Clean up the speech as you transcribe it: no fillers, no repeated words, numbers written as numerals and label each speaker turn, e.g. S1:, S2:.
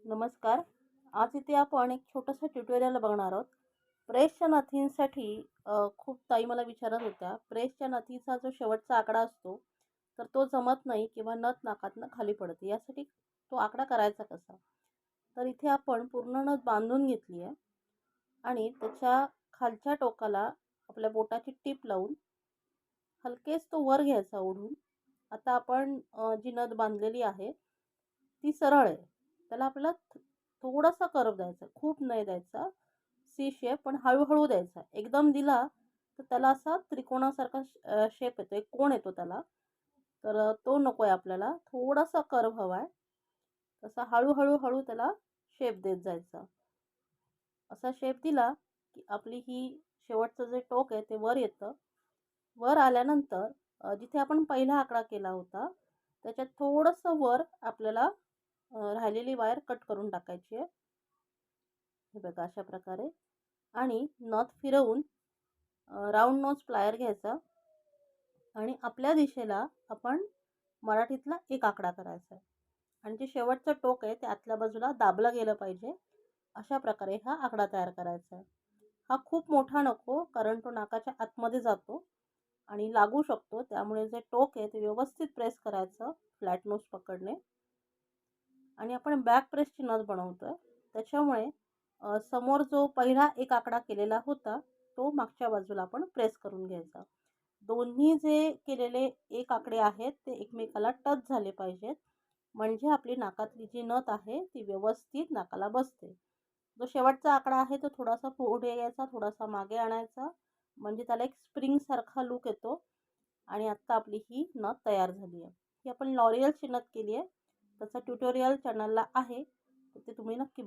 S1: नमस्कार. आज इथे आपण एक छोटंसं ट्युटोरियल बघणार आहोत. प्रेसच्या नथींसाठी खूप ताई मला विचारत होत्या, प्रेसच्या नथीचा जो शेवटचा आकडा असतो, तर तो जमत नाही किंवा नथ नाकातनं खाली पडते. यासाठी तो आकडा करायचा कसा? तर इथे आपण पूर्ण नथ बांधून घेतली आहे आणि त्याच्या खालच्या टोकाला आपल्या बोटाची टीप लावून हलकेच तो वर घ्यायचा ओढून. आता आपण जी नथ बांधलेली आहे, ती सरळ आहे. त्याला आपल्याला थोडासा कर्व द्यायचा, खूप नाही द्यायचा. सी शेप पण हळू-हळू द्यायचा. एकदम दिला तर त्याला असा त्रिकोणासारखा शेप येतो, एक कोन येतो त्याला. तर तो नकोय आपल्याला. थोडासा कर्व हवाय. तसा हळू-हळू हळू त्याला शेप देत जायचा. असा शेप दिला की आपली ही शेवटचं जे टोक आहे ते वर येतं. वर आल्यानंतर जिथे आपण पहिला आकडा केला होता, त्याच्यात थोडंसं वर आपल्याला राहिलेली वायर कट करून टाकायची आहे. हे बघा अशा प्रकारे आणि नथ फिरवून राऊंड नोज प्लायर घ्यायचा आणि आपल्या दिशेला आपण मराठीतला एक आकडा करायचा आहे आणि जे शेवटचं टोक आहे ते आतल्या बाजूला दाबलं गेलं पाहिजे. अशा प्रकारे हा आकडा तयार करायचा आहे. हा खूप मोठा नको, कारण तो नाकाच्या आतमध्ये जातो आणि लागू शकतो. त्यामुळे जे टोक आहे ते व्यवस्थित प्रेस करायचं, फ्लॅट नोज पकडणे. आणि आपण बॅक प्रेसची नथ बनवतोय, त्याच्यामुळे समोर जो पहिला एक आकडा केलेला होता तो मागच्या बाजूला आपण प्रेस करून घ्यायचा. दोन्ही जे केलेले एक आकडे आहेत ते एकमेकाला टच झाले पाहिजेत, म्हणजे आपली नाकातली जी नथ आहे ती व्यवस्थित नाकाला बसते. जो शेवटचा आकडा आहे तो थोडासा पुढे यायचा, थोडासा मागे आणायचा, म्हणजे त्याला एक स्प्रिंग सारखा लुक येतो. आणि आता आपली ही नथ तयार झाली आहे. ही आपण लॉरियलची नथ केली आहे. त्याचा ट्युटोरियल चॅनलला आहे, तर ते तुम्ही नक्की बघा.